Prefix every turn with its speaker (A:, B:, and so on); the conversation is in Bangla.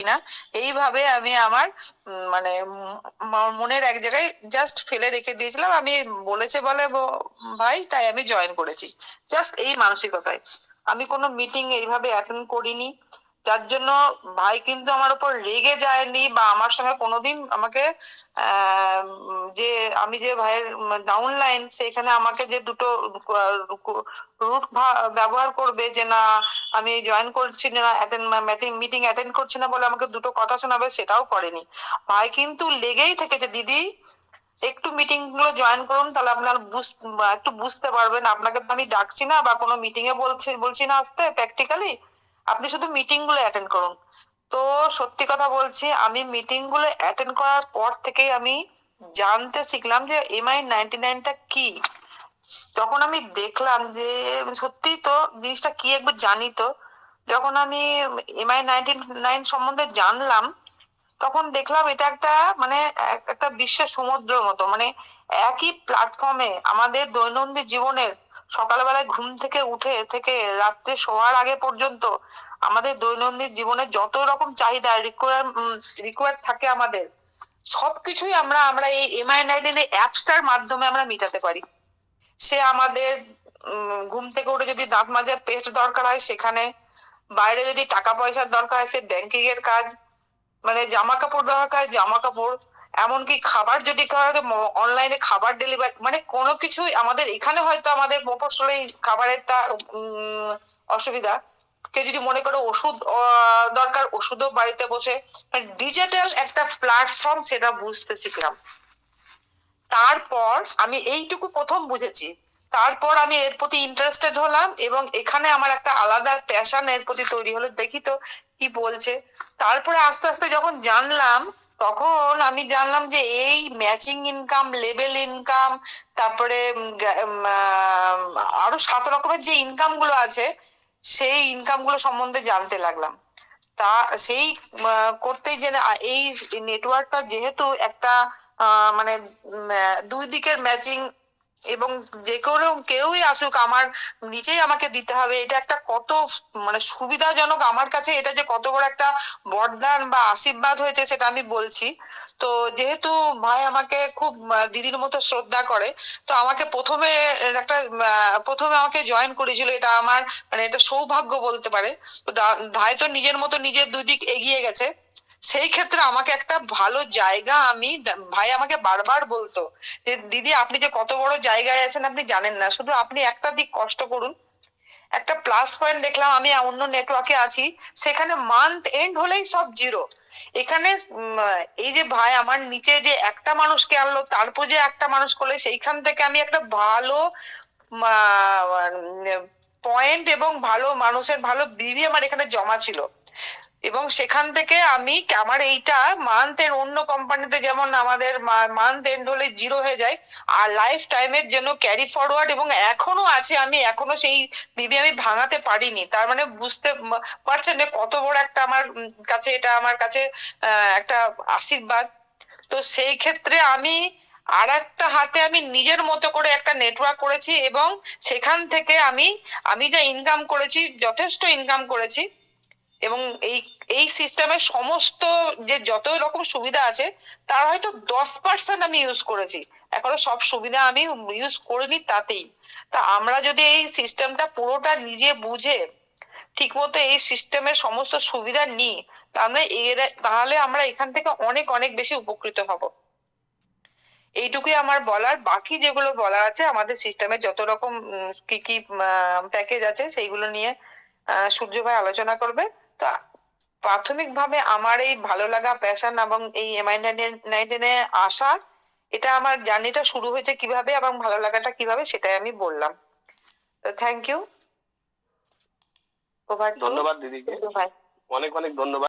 A: না। এইভাবে আমি আমার মানে মনের এক জায়গায় জাস্ট ফেলে রেখে দিয়েছিলাম। আমি বলেছে বলে ভাই তাই আমি জয়েন করেছি, জাস্ট এই মানসিকতায়। আমি কোনো মিটিং এইভাবে অ্যাটেন্ড করিনি, যার জন্য ভাই কিন্তু আমার উপর রেগে যায়নি বা আমার সঙ্গে কোনোদিন আমাকে যে আমি যে ভাইয়ের ডাউনলাইন সেখানে আমাকে যে দুটো রুট ব্যবহার করবে যে না আমি জয়েন করছি না, মিটিং অ্যাটেন্ড করছি না বলে আমাকে দুটো কথা শোনাবে, সেটাও করেনি। ভাই কিন্তু লেগেই থেকেছে, দিদি একটু মিটিং গুলো জয়েন করুন, তাহলে আপনার একটু বুঝতে পারবেন। আপনাকে তো আমি ডাকছি না বা কোনো মিটিং এ বলছি না আসতে প্র্যাকটিক্যালি, আপনি শুধু মিটিং গুলো অ্যাটেন্ড করুন। তো সত্যি কথা বলছি, আমি মিটিং গুলো অ্যাটেন্ড করার পর থেকেই আমি জানতে শিখলাম যে MI99টা কি। তখন আমি দেখলাম যে সত্যি তো জিনিসটা কি একবার জানি। তো যখন আমি MI99 সম্বন্ধে জানলাম তখন দেখলাম এটা একটা মানে একটা বিশ্বের সমুদ্রের মতো, মানে একই প্ল্যাটফর্মে আমাদের দৈনন্দিন জীবনের সকালবেলায় ঘুম থেকে উঠে থেকে রাত্রে শোয়ার আগে পর্যন্ত আমাদের দৈনন্দিন জীবনে যত রকম চাহিদা রিকোয়ার থাকে আমাদের সবকিছুই আমরা আমরা এই MI99 অ্যাপসটার মাধ্যমে আমরা মেটাতে পারি। সে আমাদের ঘুম থেকে উঠে যদি দাঁত মাজার পেস্ট দরকার হয় সেখানে, বাইরে যদি টাকা পয়সার দরকার হয় সে ব্যাংকিং এর কাজ, মানে জামা কাপড় দরকার জামা কাপড়, এমনকি খাবার যদি অনলাইনে খাবার ডেলিভারি, মানে কোনো কিছুই আমাদের এখানে হয়তো আমাদের মফস্বলে খাবারেরটা অসুবিধা, কেউ যদি মনে করে ওষুধ দরকার ওষুধও বাড়িতে বসে, ডিজিটাল একটা প্ল্যাটফর্ম, সেটা বুঝতে শিখলাম। তারপর আমি এইটুকু প্রথম বুঝেছি, তারপর আমি এর প্রতি ইন্টারেস্টেড হলাম এবং এখানে আমার একটা আলাদা প্যাশন এর প্রতি তৈরি হলো, দেখি তো কি বলছে। তারপরে আস্তে আস্তে যখন জানলাম তখন আমি জানলাম যে এই ম্যাচিং ইনকাম, লেভেল ইনকাম, তারপরে আরো 7 রকমের যে ইনকাম গুলো আছে সেই ইনকাম গুলো সম্বন্ধে জানতে লাগলাম। তা সেই করতেই যে এই নেটওয়ার্কটা যেহেতু একটা মানে দুই দিকের ম্যাচিং, এবং যে কোনো কেউই আসুক আমার নিচেই আমাকে দিতে হবে, এটা একটা কত মানে সুবিধাজনক আমার কাছে, এটা যে কত বড় একটা বরদান বা আশীর্বাদ হয়েছে সেটা আমি বলছি। তো যেহেতু ভাই আমাকে খুব দিদির মতো শ্রদ্ধা করে, তো আমাকে প্রথমে আমাকে জয়েন করেছিল, এটা আমার মানে এটা সৌভাগ্য বলতে পারে। তো ভাই তো নিজের মতো নিজের দুই দিক এগিয়ে গেছে, সেই ক্ষেত্রে আমাকে একটা ভালো জায়গা ভাই আমাকে বারবার বলতো যে দিদি আপনি যে কত বড় জায়গায় আছেন আপনি জানেন না, শুধু আপনি একটা দিক কষ্ট করুন। একটা প্লাস পয়েন্ট দেখলাম, আমি অন্য নেটওয়ার্কে আছি সেখানে মান্থ এন্ড হলেই সব জিরো। এখানে এই যে ভাই আমার নিচে যে একটা মানুষকে আনলো, তারপর যে একটা মানুষ করলে সেইখান থেকে আমি একটা ভালো পয়েন্ট এবং ভালো মানুষের ভালো বিবি আমার এখানে জমা ছিল, এবং সেখান থেকে আমি আমার এইটা মান্থ এন্ড, অন্য কোম্পানিতে যেমন আমাদের মান্থ এন্ড হলে জিরো হয়ে যায়, আর লাইফ টাইমের জন্য ক্যারি ফরওয়ার্ড, এবং এখনো আছে, আমি এখনো সেই বিবি আমি ভাঙাতে পারিনি। তার মানে বুঝতে পারছেন যে কত বড় একটা আমার কাছে, এটা আমার কাছে একটা আশীর্বাদ। তো সেই ক্ষেত্রে আমি আর একটা হাতে আমি নিজের মতো করে একটা নেটওয়ার্ক করেছি, এবং সেখান থেকে আমি আমি যা ইনকাম করেছি যথেষ্ট ইনকাম করেছি, এবং এই এই সিস্টেমের সমস্ত যে যত রকম সুবিধা আছে তার হয়তো 10% আমি ইউজ করেছি, এখনো সব সুবিধা আমি ইউজ করিনি তাতেই। তা আমরা যদি এই সিস্টেমটা পুরোটা নিজে বুঝে ঠিক মতো এই সিস্টেমের সমস্ত সুবিধা নিই, তাহলে আমরা এখান থেকে অনেক অনেক বেশি উপকৃত হব। এইটুকুই আমার বলার, বাকি যেগুলো বলার আছে আমাদের সিস্টেমে যত রকম কি কি প্যাকেজ আছে সেইগুলো নিয়ে সূর্য ভাই আলোচনা করবে। তো প্রাথমিকভাবে আমার এই ভালো লাগা প্যাশন এবং এই MI99 আসা, এটা আমার জার্নিটা শুরু হয়েছে কিভাবে এবং ভালো লাগাটা কিভাবে সেটাই আমি বললাম। তো থ্যাংক ইউ।
B: ধন্যবাদ দিদিকে,
A: ভাই
B: অনেক অনেক ধন্যবাদ।